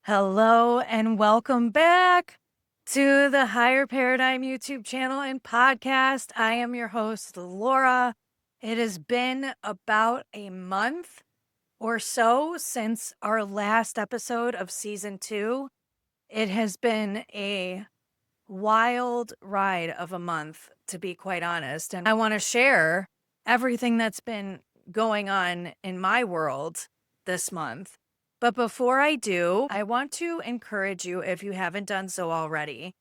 Hello and welcome back to the Higher Paradigm YouTube channel and podcast. I am your host, Laura. It has been about a month or so since our last episode of season 2. It has been a wild ride of a month, to be quite honest. And I want to share everything that's been going on in my world this month. But before I do, I want to encourage you, if you haven't done so already,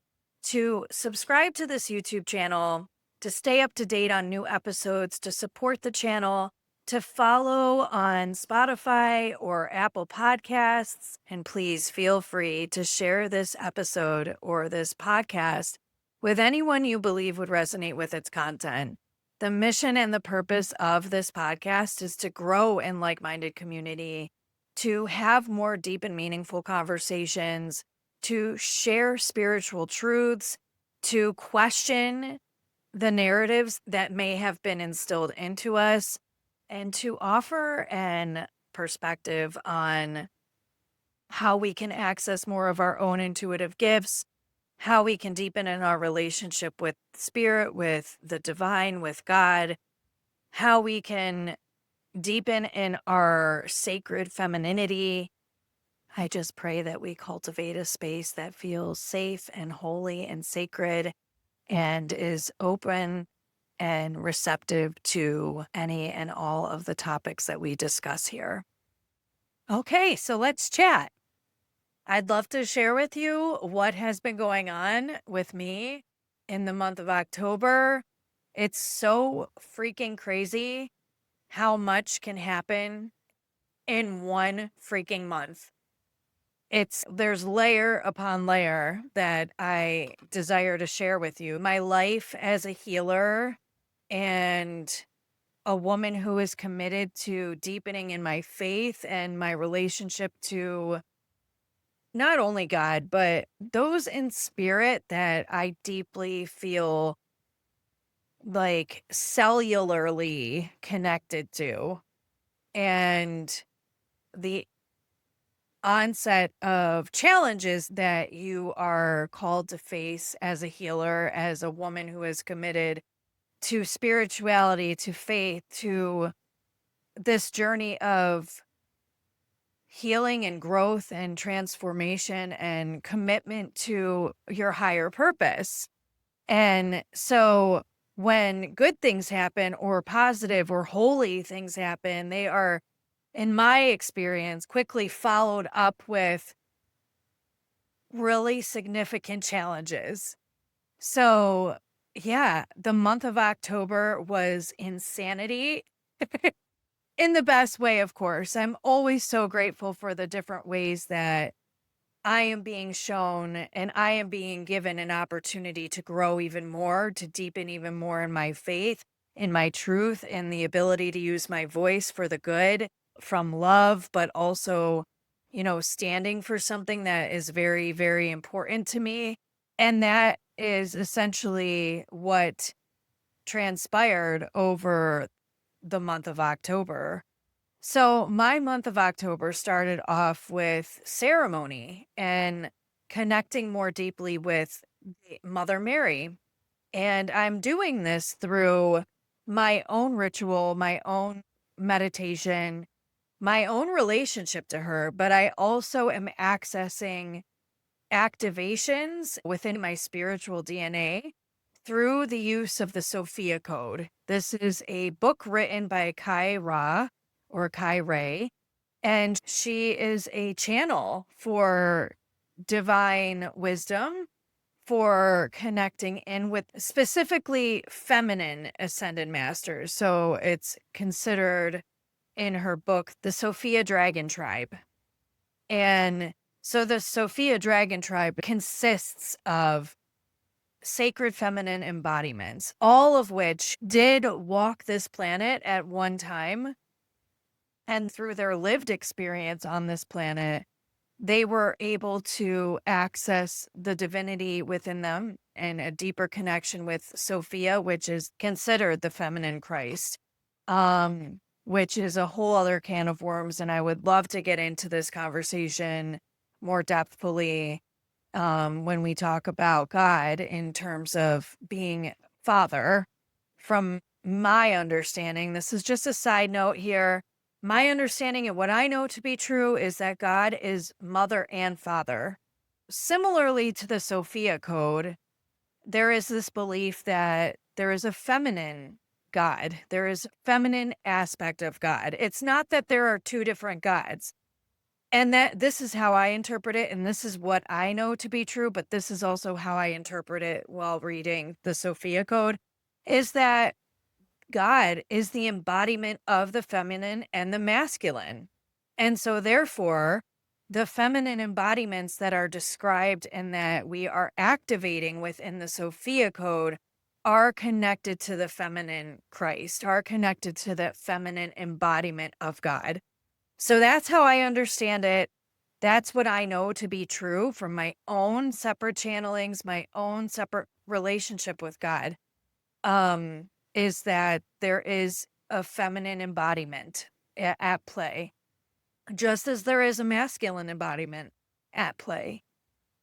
to subscribe to this YouTube channel, to stay up to date on new episodes, to support the channel, to follow on Spotify or Apple Podcasts. And please feel free to share this episode or this podcast with anyone you believe would resonate with its content. The mission and the purpose of this podcast is to grow in like-minded community, to have more deep and meaningful conversations, to share spiritual truths, to question the narratives that may have been instilled into us, and to offer an perspective on how we can access more of our own intuitive gifts, how we can deepen in our relationship with spirit, with the divine, with God, how we can deepen in our sacred femininity. I just pray that we cultivate a space that feels safe and holy and sacred and is open and receptive to any and all of the topics that we discuss here. Okay, so let's chat. I'd love to share with you what has been going on with me in the month of October. It's so freaking crazy how much can happen in one freaking month. There's layer upon layer that I desire to share with you. My life as a healer and a woman who is committed to deepening in my faith and my relationship to not only God, but those in spirit that I deeply feel like cellularly connected to. And the onset of challenges that you are called to face as a healer, as a woman who is committed to spirituality, to faith, to this journey of healing and growth and transformation and commitment to your higher purpose. And so when good things happen or positive or holy things happen, they are, in my experience, quickly followed up with really significant challenges. So, yeah, the month of October was insanity in the best way, of course. I'm always so grateful for the different ways that I am being shown and I am being given an opportunity to grow even more, to deepen even more in my faith, in my truth, and the ability to use my voice for the good from love, but also, standing for something that is very, very important to me. And that is essentially what transpired over the month of October. So my month of October started off with ceremony and connecting more deeply with Mother Mary. And I'm doing this through my own ritual, my own meditation, my own relationship to her, but I also am accessing activations within my spiritual DNA through the use of the Sophia Code. This is a book written by Kai Ra or Kai Ray, and she is a channel for divine wisdom, for connecting in with specifically feminine ascended masters. So it's considered in her book, the Sophia Dragon Tribe. And so the Sophia Dragon Tribe consists of sacred feminine embodiments, all of which did walk this planet at one time. And through their lived experience on this planet, they were able to access the divinity within them and a deeper connection with Sophia, which is considered the feminine Christ, which is a whole other can of worms. And I would love to get into this conversation more depthfully when we talk about God in terms of being Father. From my understanding, this is just a side note here. My understanding and what I know to be true is that God is mother and father. Similarly to the Sophia Code, there is this belief that there is a feminine God. There is a feminine aspect of God. It's not that there are two different gods. And that this is how I interpret it, and this is what I know to be true, but this is also how I interpret it while reading the Sophia Code, is that God is the embodiment of the feminine and the masculine. And so therefore, the feminine embodiments that are described and that we are activating within the Sophia Code are connected to the feminine Christ, are connected to the feminine embodiment of God. So that's how I understand it. That's what I know to be true from my own separate channelings, my own separate relationship with God. Is that there is a feminine embodiment at play, just as there is a masculine embodiment at play.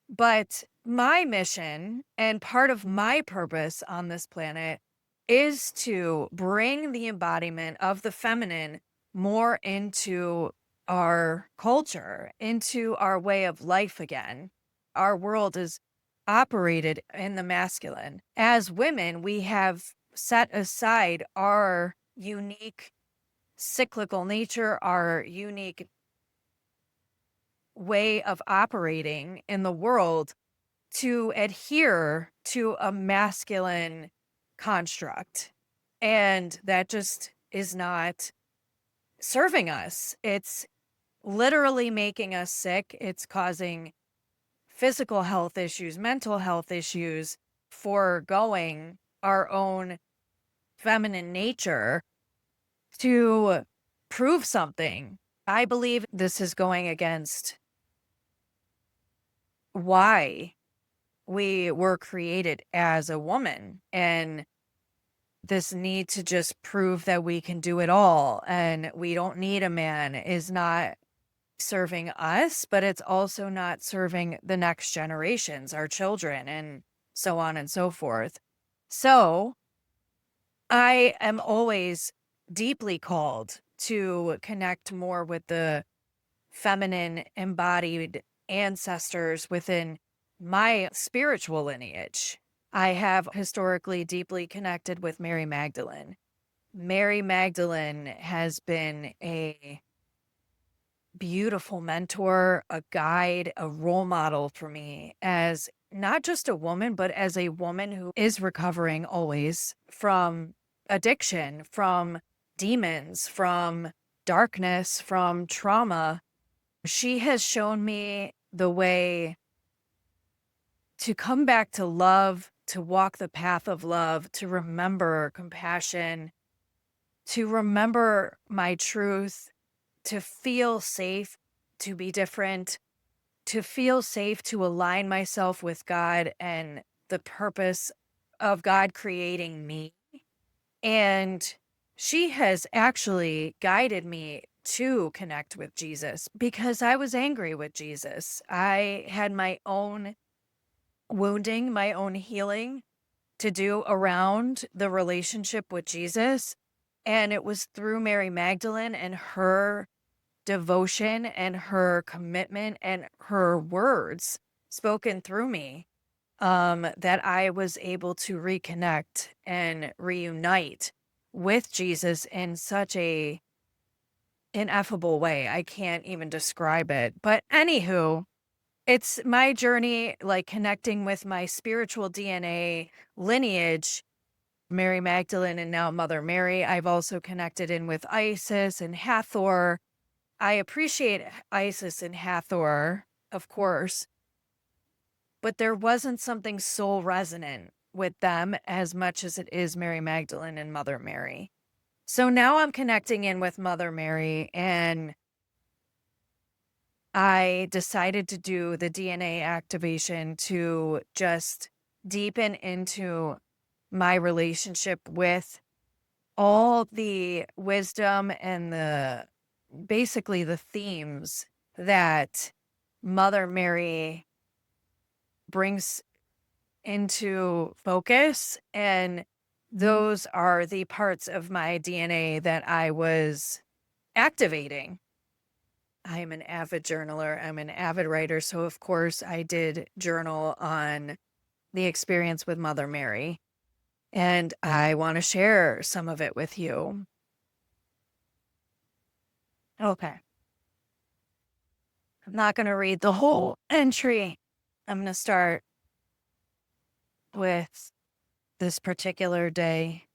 But my mission and part of my purpose on this planet is to bring the embodiment of the feminine more into our culture, into our way of life again. Our world is operated in the masculine. As women, we have set aside our unique cyclical nature, our unique way of operating in the world to adhere to a masculine construct. And that just is not serving us. It's literally making us sick. It's causing physical health issues, mental health issues, foregoing our own feminine nature to prove something. I believe this is going against why we were created as a woman, and this need to just prove that we can do it all and we don't need a man is not serving us, but it's also not serving the next generations, our children, and so on and so forth. So I am always deeply called to connect more with the feminine embodied ancestors within my spiritual lineage. I have historically deeply connected with Mary Magdalene. Mary Magdalene has been a beautiful mentor, a guide, a role model for me as not just a woman, but as a woman who is recovering always from addiction, from demons, from darkness, from trauma. She has shown me the way to come back to love, to walk the path of love, to remember compassion, to remember my truth, to feel safe, to be different, to feel safe, to align myself with God and the purpose of God creating me. And she has actually guided me to connect with Jesus because I was angry with Jesus. I had my own wounding, my own healing to do around the relationship with Jesus. And it was through Mary Magdalene and her devotion and her commitment and her words spoken through me that I was able to reconnect and reunite with Jesus in such a ineffable way. I can't even describe it. But anywho, it's my journey, like connecting with my spiritual DNA lineage, Mary Magdalene and now Mother Mary. I've also connected in with Isis and Hathor. I appreciate Isis and Hathor, of course, but there wasn't something soul resonant with them as much as it is Mary Magdalene and Mother Mary. So now I'm connecting in with Mother Mary, and I decided to do the DNA activation to just deepen into my relationship with all the wisdom and basically the themes that Mother Mary brings into focus, and those are the parts of my DNA that I was activating. I am an avid journaler. I'm an avid writer. So, of course, I did journal on the experience with Mother Mary, and I want to share some of it with you. Okay. I'm not going to read the whole entry. I'm going to start with this particular day.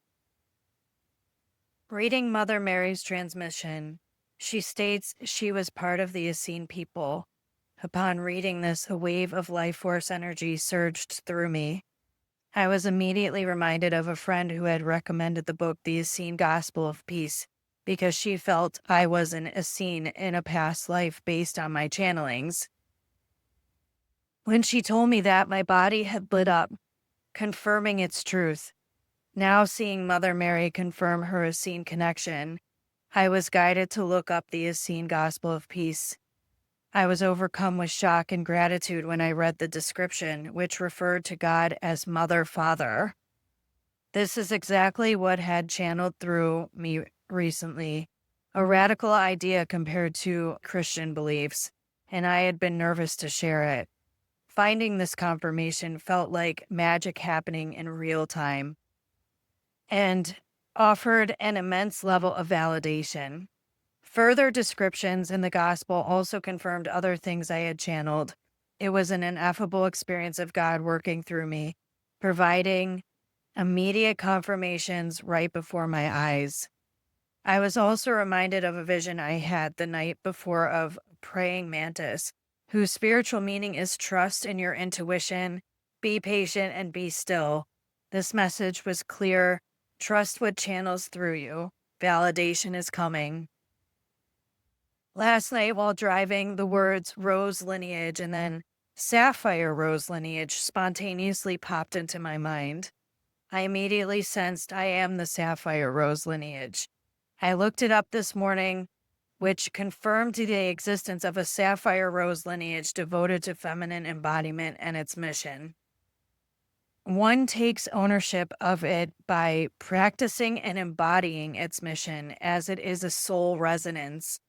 Reading Mother Mary's transmission, she states she was part of the Essene people. Upon reading this, a wave of life force energy surged through me. I was immediately reminded of a friend who had recommended the book The Essene Gospel of Peace because she felt I was an Essene in a past life based on my channelings. When she told me that, my body had lit up, confirming its truth. Now seeing Mother Mary confirm her Essene connection, I was guided to look up the Essene Gospel of Peace. I was overcome with shock and gratitude when I read the description, which referred to God as Mother Father. This is exactly what had channeled through me recently, a radical idea compared to Christian beliefs, and I had been nervous to share it. Finding this confirmation felt like magic happening in real time and offered an immense level of validation. Further descriptions in the gospel also confirmed other things I had channeled. It was an ineffable experience of God working through me, providing immediate confirmations right before my eyes. I was also reminded of a vision I had the night before of a praying mantis, whose spiritual meaning is trust in your intuition, be patient, and be still. This message was clear. Trust what channels through you. Validation is coming. Last night while driving, the words Rose Lineage and then Sapphire Rose Lineage spontaneously popped into my mind. I immediately sensed I am the Sapphire Rose Lineage. I looked it up this morning, which confirmed the existence of a Sapphire Rose lineage devoted to feminine embodiment and its mission. One takes ownership of it by practicing and embodying its mission, as it is a soul resonance,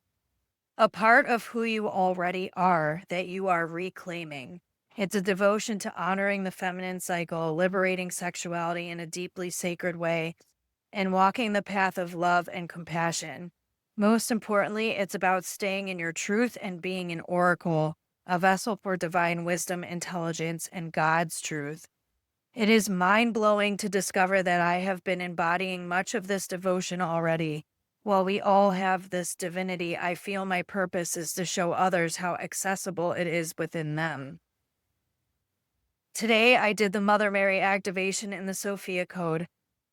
a part of who you already are that you are reclaiming. It's a devotion to honoring the feminine cycle, liberating sexuality in a deeply sacred way, and walking the path of love and compassion. Most importantly, it's about staying in your truth and being an oracle, a vessel for divine wisdom, intelligence, and God's truth. It is mind-blowing to discover that I have been embodying much of this devotion already. While we all have this divinity, I feel my purpose is to show others how accessible it is within them. Today, I did the Mother Mary activation in the Sophia Code.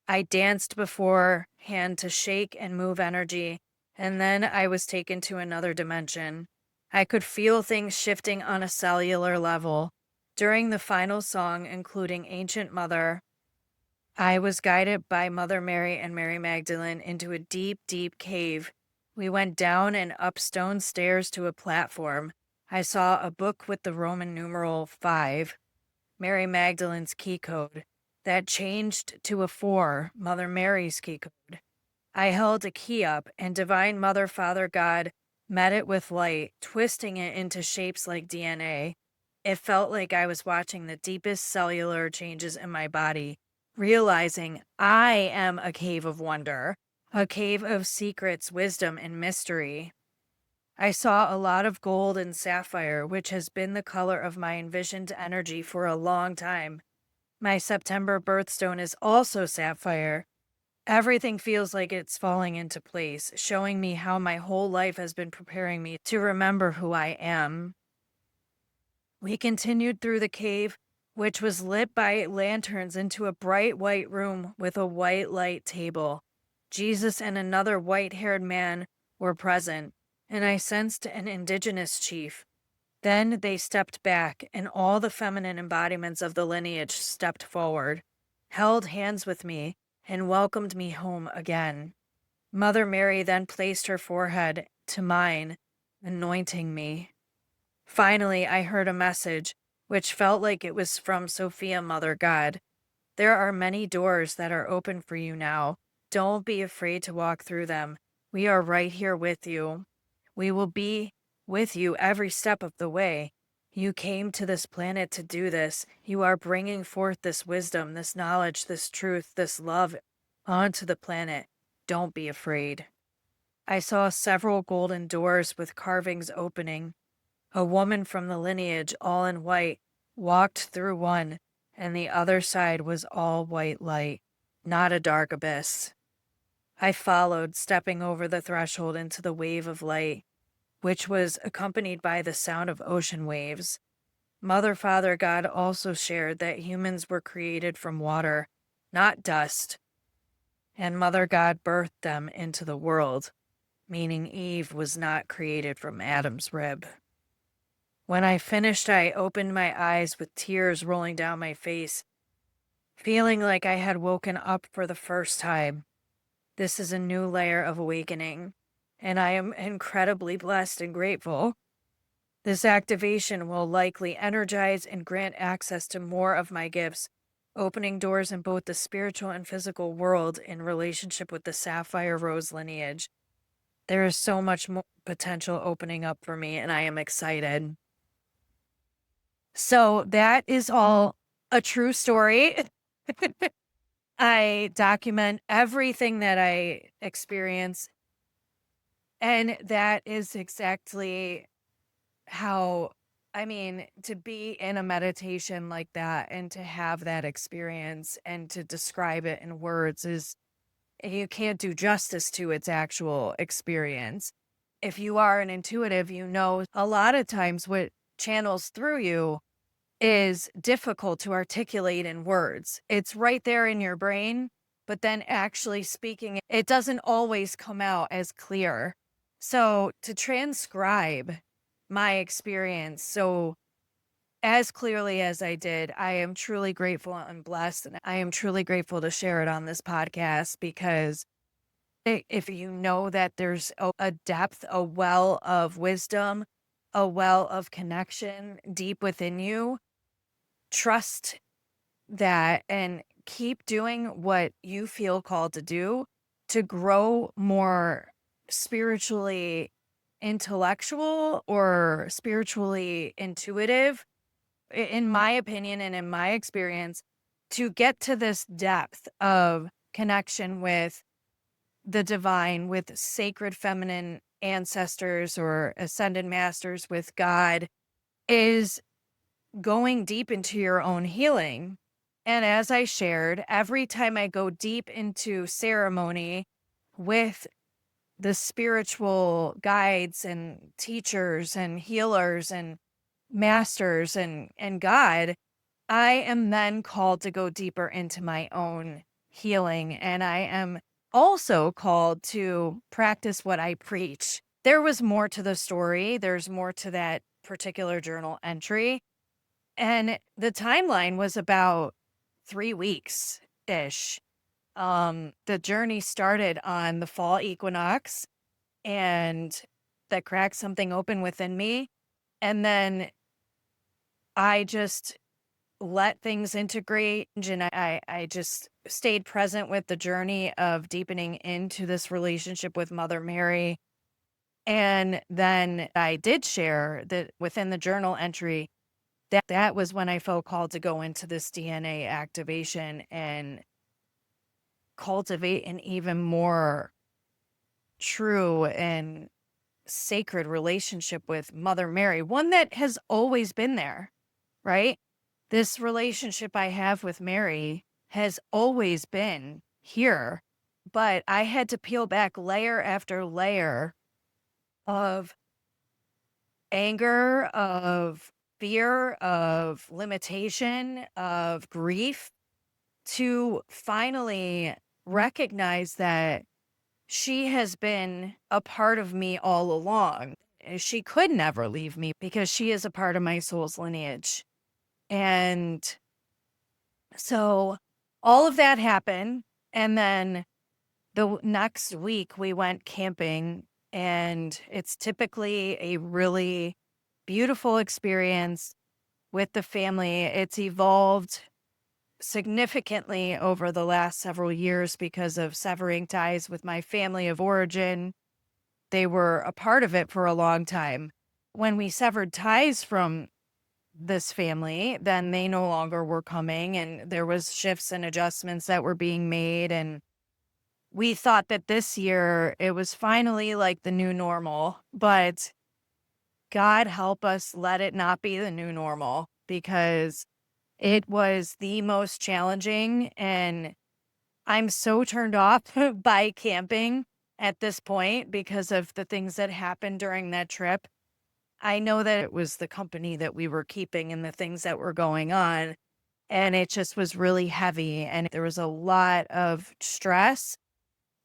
I danced beforehand to shake and move energy, and then I was taken to another dimension. I could feel things shifting on a cellular level. During the final song, including Ancient Mother, I was guided by Mother Mary and Mary Magdalene into a deep, deep cave. We went down and up stone stairs to a platform. I saw a book with the Roman numeral 5, Mary Magdalene's key code, that changed to a 4, Mother Mary's key code. I held a key up, and Divine Mother, Father, God met it with light, twisting it into shapes like DNA. It felt like I was watching the deepest cellular changes in my body, realizing I am a cave of wonder, a cave of secrets, wisdom, and mystery. I saw a lot of gold and sapphire, which has been the color of my envisioned energy for a long time. My September birthstone is also sapphire. Everything feels like it's falling into place, showing me how my whole life has been preparing me to remember who I am. We continued through the cave, which was lit by lanterns, into a bright white room with a white light table. Jesus and another white-haired man were present, and I sensed an indigenous chief. Then they stepped back, and all the feminine embodiments of the lineage stepped forward, held hands with me, and welcomed me home again. Mother Mary then placed her forehead to mine, anointing me. Finally, I heard a message, which felt like it was from Sophia, Mother God. There are many doors that are open for you now. Don't be afraid to walk through them. We are right here with you. We will be with you every step of the way. You came to this planet to do this. You are bringing forth this wisdom, this knowledge, this truth, this love onto the planet. Don't be afraid. I saw several golden doors with carvings opening. A woman from the lineage, all in white, walked through one, and the other side was all white light, not a dark abyss. I followed, stepping over the threshold into the wave of light, which was accompanied by the sound of ocean waves. Mother, Father, God also shared that humans were created from water, not dust, and Mother God birthed them into the world, meaning Eve was not created from Adam's rib. When I finished, I opened my eyes with tears rolling down my face, feeling like I had woken up for the first time. This is a new layer of awakening, and I am incredibly blessed and grateful. This activation will likely energize and grant access to more of my gifts, opening doors in both the spiritual and physical world in relationship with the Sapphire Rose lineage. There is so much more potential opening up for me, and I am excited. So that is all a true story. I document everything that I experience, and that is exactly how, to be in a meditation like that and to have that experience and to describe it in words is, you can't do justice to its actual experience. If you are an intuitive, you know a lot of times what channels through you is difficult to articulate in words. It's right there in your brain, but then actually speaking, it doesn't always come out as clear. So to transcribe my experience so as clearly as I did, I am truly grateful and blessed. And I am truly grateful to share it on this podcast because if you know that there's a depth, a well of wisdom, a well of connection deep within you, trust that and keep doing what you feel called to do to grow more spiritually intellectual or spiritually intuitive, in my opinion and in my experience, to get to this depth of connection with the divine, with sacred feminine ancestors or ascended masters, with God, is going deep into your own healing. And as I shared, every time I go deep into ceremony with the spiritual guides and teachers and healers and masters and God, I am then called to go deeper into my own healing. And I am also called to practice what I preach. There was more to the story. There's more to that particular journal entry. And the timeline was about 3 weeks ish. The journey started on the fall equinox, and that cracked something open within me. And then I just let things integrate, and I just stayed present with the journey of deepening into this relationship with Mother Mary. And then I did share that within the journal entry, that was when I felt called to go into this DNA activation and cultivate an even more true and sacred relationship with Mother Mary, one that has always been there, right? This relationship I have with Mary has always been here, but I had to peel back layer after layer of anger, of fear, of limitation, of grief to finally recognize that she has been a part of me all along. She could never leave me because she is a part of my soul's lineage. And so all of that happened. And then the next week we went camping, and it's typically a really beautiful experience with the family. It's evolved significantly over the last several years because of severing ties with my family of origin. They were a part of it for a long time. When we severed ties from this family, then they no longer were coming, and there was shifts and adjustments that were being made. And we thought that this year it was finally like the new normal, but God help us let it not be the new normal, because it was the most challenging. And I'm so turned off by camping at this point because of the things that happened during that trip. I know that it was the company that we were keeping and the things that were going on, and it just was really heavy. And there was a lot of stress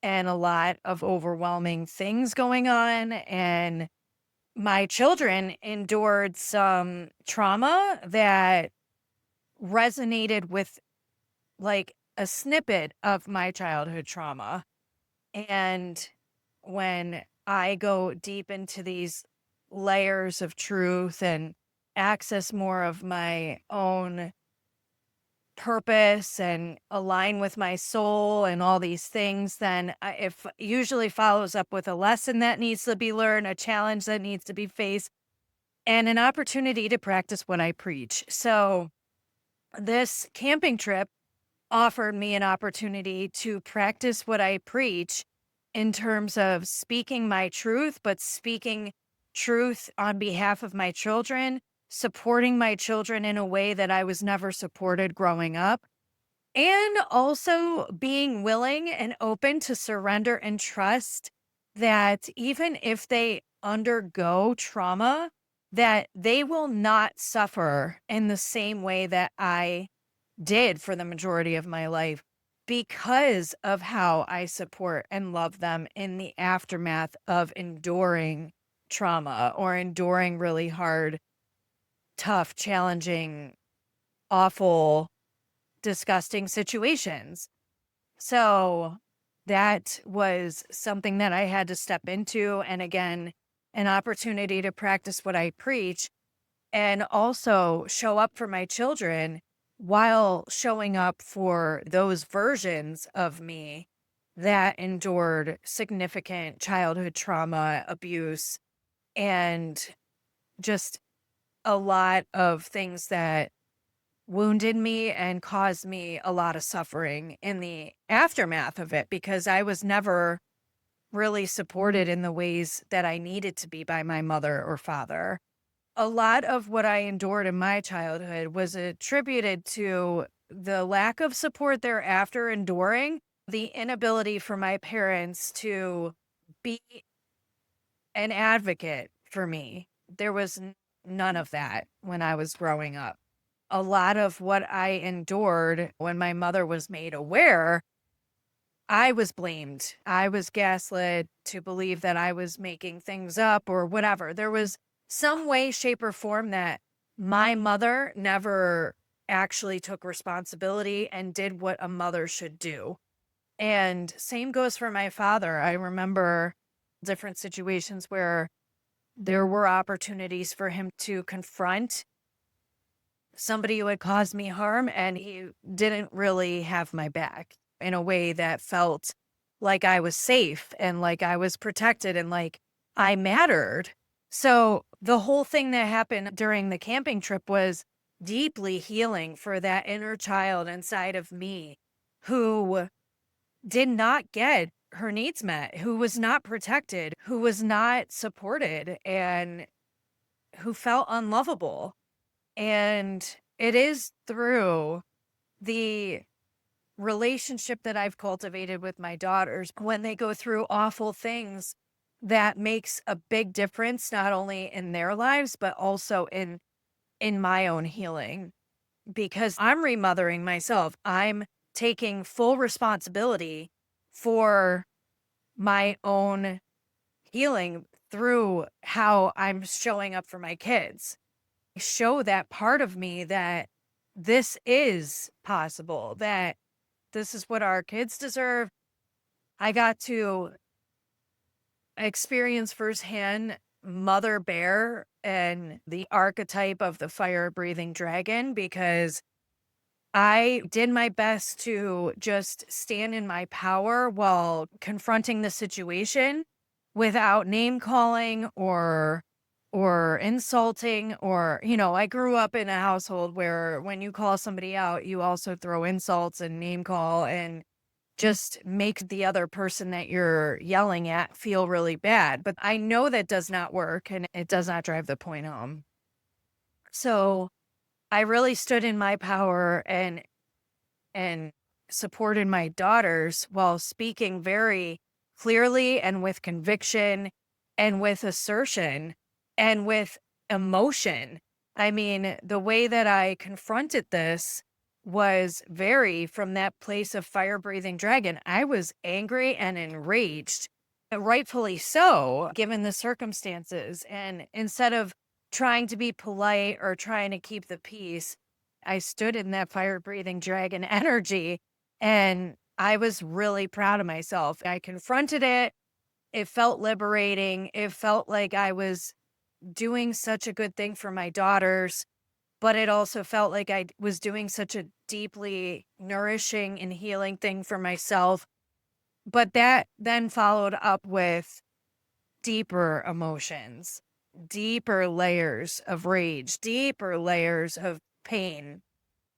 and a lot of overwhelming things going on. And my children endured some trauma that resonated with like a snippet of my childhood trauma. And when I go deep into these layers of truth and access more of my own purpose and align with my soul and all these things, then if usually follows up with a lesson that needs to be learned, a challenge that needs to be faced, and an opportunity to practice what I preach. So this camping trip offered me an opportunity to practice what I preach in terms of speaking my truth, but speaking truth on behalf of my children, supporting my children in a way that I was never supported growing up, and also being willing and open to surrender and trust that even if they undergo trauma, that they will not suffer in the same way that I did for the majority of my life, because of how I support and love them in the aftermath of enduring trauma or enduring really hard, tough, challenging, awful, disgusting situations. So that was something that I had to step into. And again, an opportunity to practice what I preach and also show up for my children while showing up for those versions of me that endured significant childhood trauma, abuse, and just a lot of things that wounded me and caused me a lot of suffering in the aftermath of it, because I was never really supported in the ways that I needed to be by my mother or father. A lot of what I endured in my childhood was attributed to the lack of support thereafter enduring, the inability for my parents to be an advocate for me. There was none of that when I was growing up. A lot of what I endured when my mother was made aware, I was blamed. I was gaslit to believe that I was making things up or whatever. There was some way, shape, or form that my mother never actually took responsibility and did what a mother should do. And same goes for my father. I remember different situations where there were opportunities for him to confront somebody who had caused me harm, and he didn't really have my back in a way that felt like I was safe and like I was protected and like I mattered. So the whole thing that happened during the camping trip was deeply healing for that inner child inside of me who did not get her needs met, who was not protected, who was not supported, and who felt unlovable. And it is through the relationship that I've cultivated with my daughters when they go through awful things that makes a big difference, not only in their lives, but also in my own healing, because I'm remothering myself. I'm taking full responsibility for my own healing through how I'm showing up for my kids. Show that part of me that this is possible, that this is what our kids deserve. I got to experience firsthand mother bear and the archetype of the fire breathing dragon, because I did my best to just stand in my power while confronting the situation without name calling or insulting. Or, I grew up in a household where when you call somebody out, you also throw insults and name call and just make the other person that you're yelling at feel really bad. But I know that does not work and it does not drive the point home. So I really stood in my power and supported my daughters while speaking very clearly and with conviction and with assertion and with emotion. I mean, the way that I confronted this was very from that place of fire breathing dragon. I was angry and enraged, rightfully so, given the circumstances. And instead of trying to be polite or trying to keep the peace, I stood in that fire breathing dragon energy and I was really proud of myself. I confronted it. It felt liberating. It felt like I was doing such a good thing for my daughters, but it also felt like I was doing such a deeply nourishing and healing thing for myself. But that then followed up with deeper emotions, deeper layers of rage, deeper layers of pain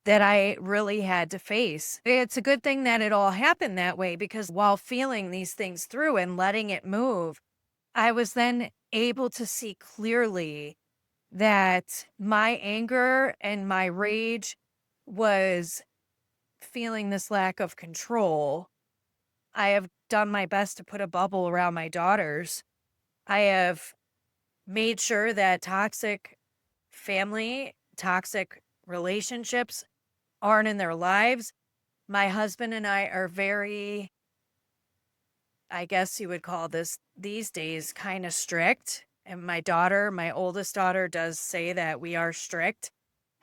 that I really had to face. It's a good thing that it all happened that way, because while feeling these things through and letting it move, I was then able to see clearly that my anger and my rage was feeling this lack of control. I have done my best to put a bubble around my daughters. I have made sure that toxic relationships aren't in their lives. My husband and I are very, I guess you would call this these days, kind of strict. And my oldest daughter, does say that we are strict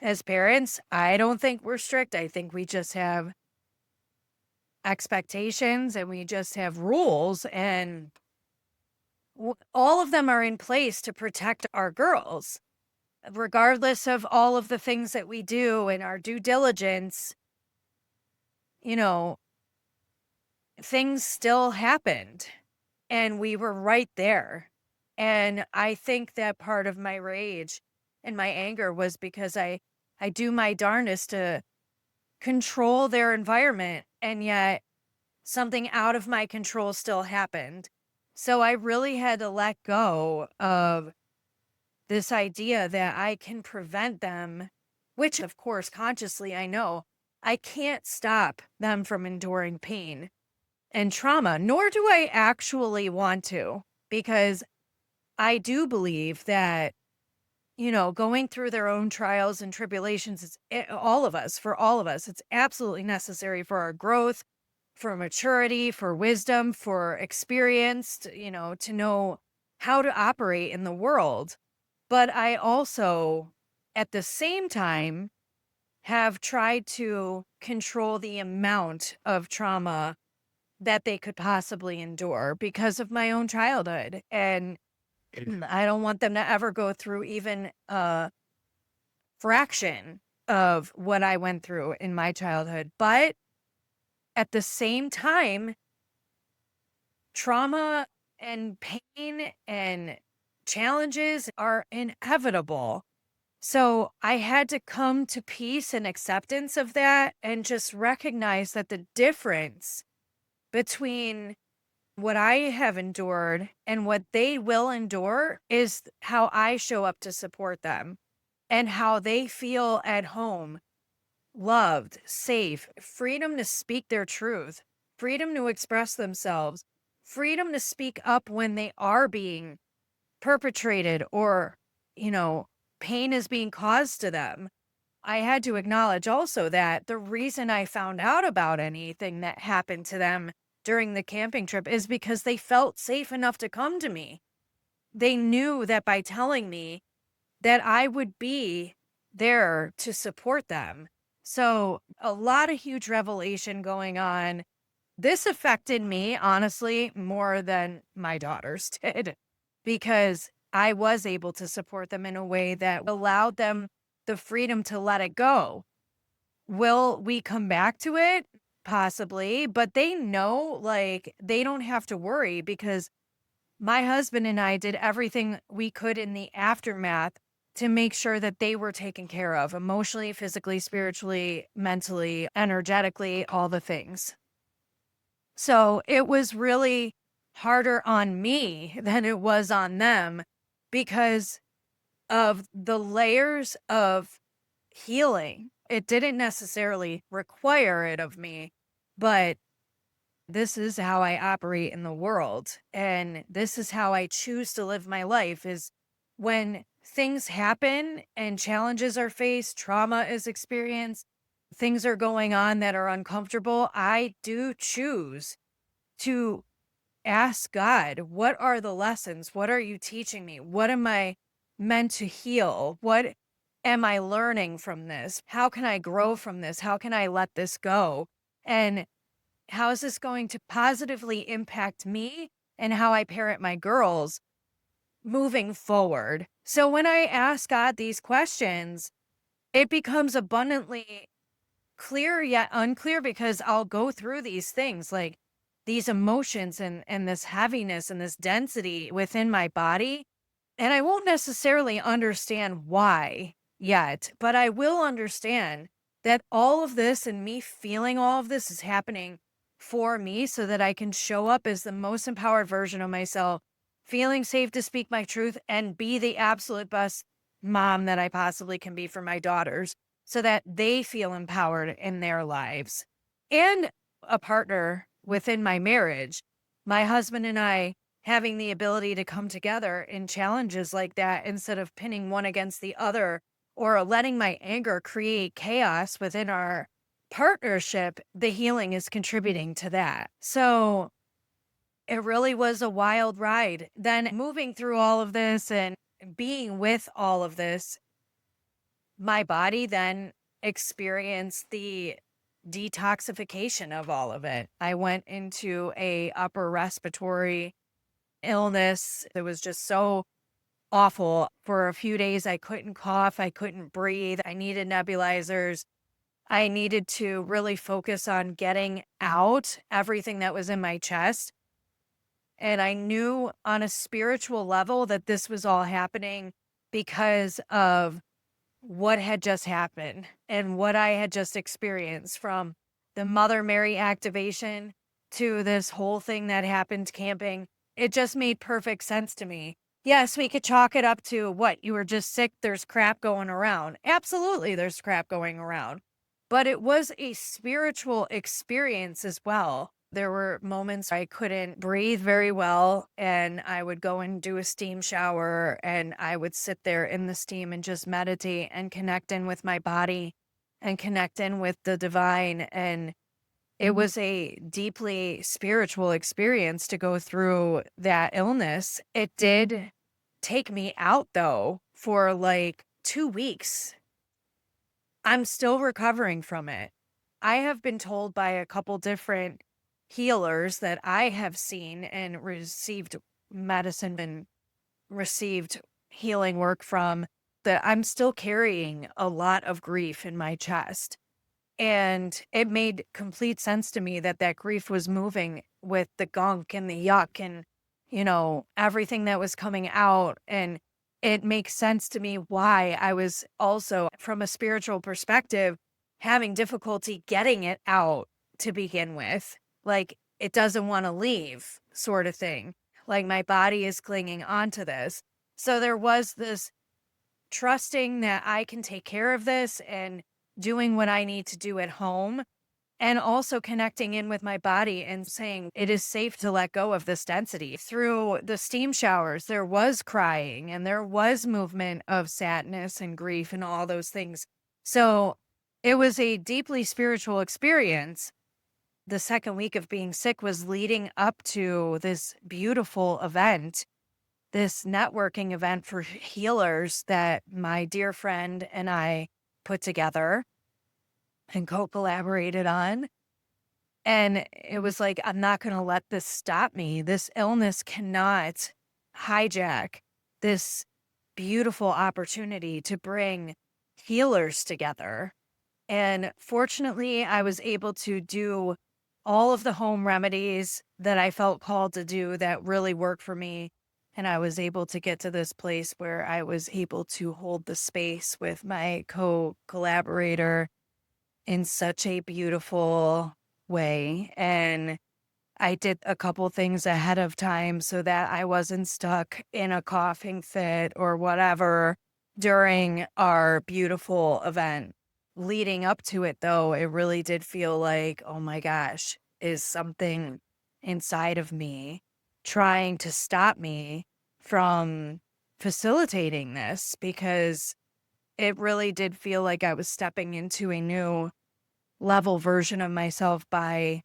as parents. I don't think we're strict. I think we just have expectations and we just have rules, and all of them are in place to protect our girls. Regardless of all of the things that we do and our due diligence, you know, things still happened and we were right there. And I think that part of my rage and my anger was because I do my darndest to control their environment, and yet something out of my control still happened. So I really had to let go of this idea that I can prevent them, which of course consciously I know I can't stop them from enduring pain and trauma, nor do I actually want to, because I do believe that, going through their own trials and tribulations, for all of us, it's absolutely necessary for our growth, for maturity, for wisdom, for experience, to know how to operate in the world. But I also, at the same time, have tried to control the amount of trauma that they could possibly endure because of my own childhood. And I don't want them to ever go through even a fraction of what I went through in my childhood. But at the same time, trauma and pain and challenges are inevitable. So I had to come to peace and acceptance of that and just recognize that the difference between what I have endured and what they will endure is how I show up to support them and how they feel at home, loved, safe, freedom to speak their truth, freedom to express themselves, freedom to speak up when they are being perpetrated or, pain is being caused to them. I had to acknowledge also that the reason I found out about anything that happened to them during the camping trip is because they felt safe enough to come to me. They knew that by telling me that I would be there to support them. So, a lot of huge revelation going on. This affected me, honestly, more than my daughters did, because I was able to support them in a way that allowed them the freedom to let it go. Will we come back to it? Possibly, but they know, like, they don't have to worry because my husband and I did everything we could in the aftermath to make sure that they were taken care of emotionally, physically, spiritually, mentally, energetically, all the things. So it was really harder on me than it was on them because of the layers of healing. It didn't necessarily require it of me, but this is how I operate in the world. And this is how I choose to live my life is when things happen and challenges are faced, trauma is experienced, things are going on that are uncomfortable. I do choose to ask God, what are the lessons? What are you teaching me? What am I meant to heal? What am I learning from this? How can I grow from this? How can I let this go? And how is this going to positively impact me and how I parent my girls moving forward? So when I ask God these questions, it becomes abundantly clear yet unclear because I'll go through these things like these emotions and this heaviness and this density within my body. And I won't necessarily understand why yet, but I will understand that all of this and me feeling all of this is happening for me so that I can show up as the most empowered version of myself, feeling safe to speak my truth and be the absolute best mom that I possibly can be for my daughters so that they feel empowered in their lives. And a partner within my marriage, my husband and I having the ability to come together in challenges like that instead of pinning one against the other or letting my anger create chaos within our partnership, the healing is contributing to that. So it really was a wild ride. Then moving through all of this and being with all of this, my body then experienced the detoxification of all of it. I went into a upper respiratory illness that was just so awful. For a few days, I couldn't cough, I couldn't breathe, I needed nebulizers. I needed to really focus on getting out everything that was in my chest. And I knew on a spiritual level that this was all happening because of what had just happened and what I had just experienced from the Mother Mary activation to this whole thing that happened camping. It just made perfect sense to me. Yes, we could chalk it up to what you were just sick. There's crap going around. Absolutely, there's crap going around. But it was a spiritual experience as well. There were moments I couldn't breathe very well, and I would go and do a steam shower, and I would sit there in the steam and just meditate and connect in with my body and connect in with the divine. And it was a deeply spiritual experience to go through that illness. It did take me out, though, for like 2 weeks. I'm still recovering from it. I have been told by a couple different healers that I have seen and received medicine and received healing work from that I'm still carrying a lot of grief in my chest. And it made complete sense to me that that grief was moving with the gunk and the yuck and, everything that was coming out. And it makes sense to me why I was also, from a spiritual perspective, having difficulty getting it out to begin with. Like it doesn't want to leave, sort of thing. Like my body is clinging onto this. So there was this trusting that I can take care of this and doing what I need to do at home, and also connecting in with my body and saying it is safe to let go of this density. Through the steam showers, there was crying and there was movement of sadness and grief and all those things. So it was a deeply spiritual experience. The second week of being sick was leading up to this beautiful event, this networking event for healers that my dear friend and I put together and co-collaborated on. And it was like, I'm not going to let this stop me. This illness cannot hijack this beautiful opportunity to bring healers together. And fortunately, I was able to do all of the home remedies that I felt called to do that really worked for me. And I was able to get to this place where I was able to hold the space with my collaborator in such a beautiful way. And I did a couple things ahead of time so that I wasn't stuck in a coughing fit or whatever during our beautiful event. Leading up to it, though, it really did feel like, oh my gosh, is something inside of me trying to stop me from facilitating this? Because it really did feel like I was stepping into a new level version of myself by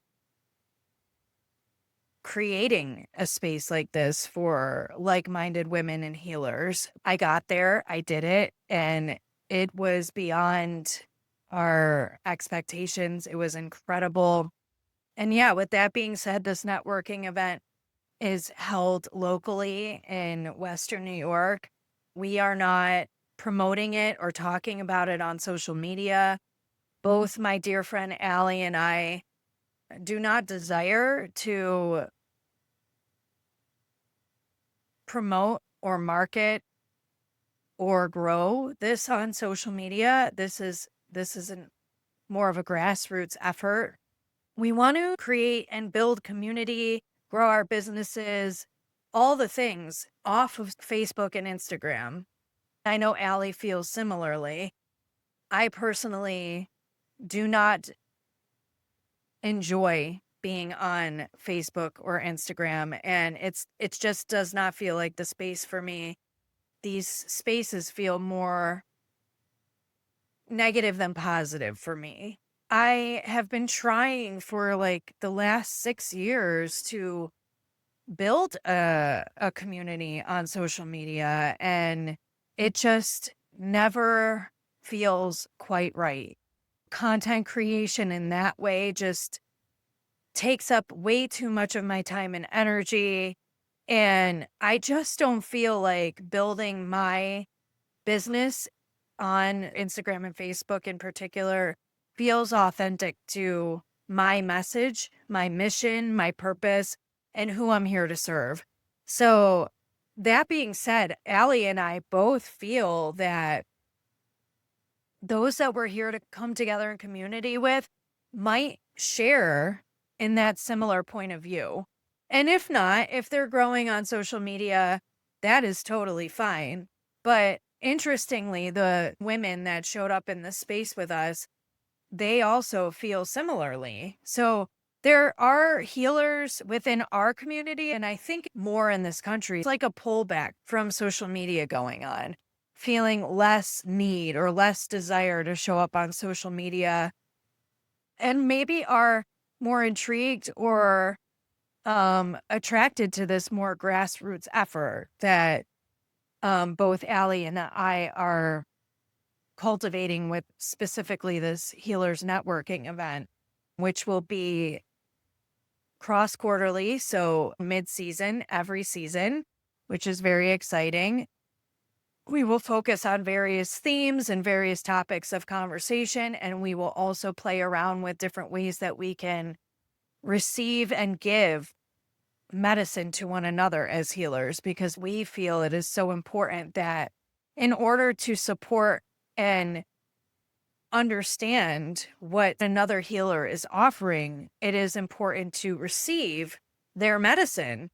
creating a space like this for like-minded women and healers. I got there, I did it, and it was beyond our expectations. It was incredible. And yeah, with that being said, this networking event is held locally in Western New York. We are not promoting it or talking about it on social media. Both my dear friend Allie and I do not desire to promote or market or grow this on social media. This isn't more of a grassroots effort. We want to create and build community, grow our businesses, all the things off of Facebook and Instagram. I know Allie feels similarly. I personally do not enjoy being on Facebook or Instagram, and it just does not feel like the space for me. These spaces feel more negative than positive for me. I have been trying for like the last 6 years to build a community on social media, and it just never feels quite right. Content creation in that way just takes up way too much of my time and energy. And I just don't feel like building my business on Instagram and Facebook in particular feels authentic to my message, my mission, my purpose, and who I'm here to serve. So, that being said, Allie and I both feel that those that we're here to come together in community with might share in that similar point of view. And if not, if they're growing on social media, that is totally fine. But interestingly, the women that showed up in the space with us, they also feel similarly. So there are healers within our community, and I think more in this country. It's like a pullback from social media going on, feeling less need or less desire to show up on social media, and maybe are more intrigued or attracted to this more grassroots effort that both Allie and I are cultivating with specifically this healers networking event, which will be cross quarterly, so mid-season every season, which is very exciting. We will focus on various themes and various topics of conversation, and we will also play around with different ways that we can receive and give medicine to one another as healers, because we feel it is so important that in order to support and understand what another healer is offering, it is important to receive their medicine.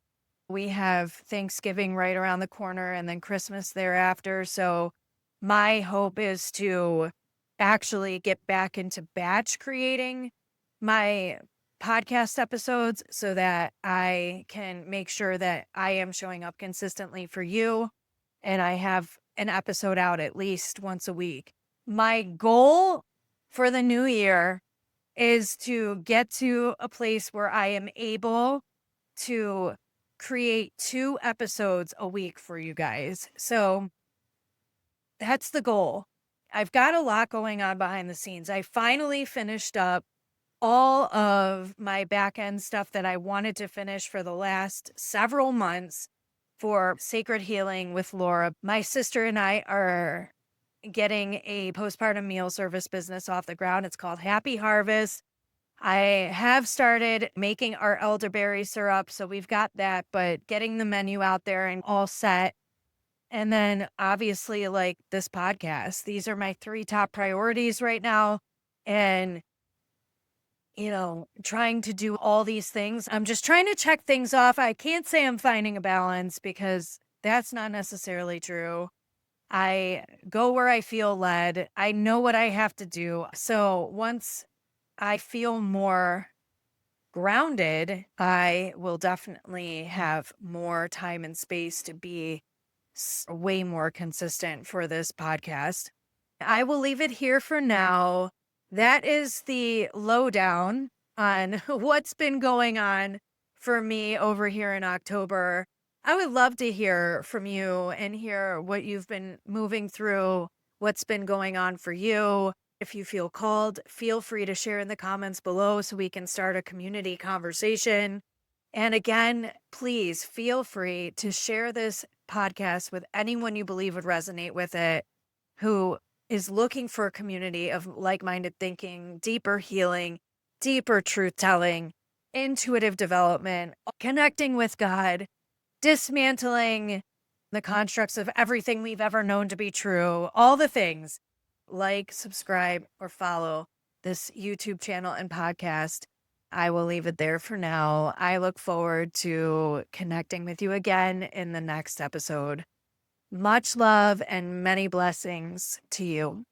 We have Thanksgiving right around the corner and then Christmas thereafter. So my hope is to actually get back into batch creating my podcast episodes so that I can make sure that I am showing up consistently for you and I have an episode out at least once a week. My goal for the new year is to get to a place where I am able to create 2 episodes a week for you guys. So that's the goal. I've got a lot going on behind the scenes. I finally finished up all of my back end stuff that I wanted to finish for the last several months. for Sacred Healing with Laura. My sister and I are getting a postpartum meal service business off the ground. It's called Happy Harvest. I have started making our elderberry syrup, so we've got that, but getting the menu out there and all set. And then obviously, like this podcast, these are my 3 top priorities right now. And, trying to do all these things, I'm just trying to check things off. I can't say I'm finding a balance because that's not necessarily true. I go where I feel led. I know what I have to do. So once I feel more grounded, I will definitely have more time and space to be way more consistent for this podcast. I will leave it here for now. That is the lowdown on what's been going on for me over here in October. I would love to hear from you and hear what you've been moving through, what's been going on for you. If you feel called, feel free to share in the comments below so we can start a community conversation. And again, please feel free to share this podcast with anyone you believe would resonate with it, who is looking for a community of like-minded thinking, deeper healing, deeper truth-telling, intuitive development, connecting with God, dismantling the constructs of everything we've ever known to be true, all the things. Like, subscribe, or follow this YouTube channel and podcast. I will leave it there for now. I look forward to connecting with you again in the next episode. Much love and many blessings to you.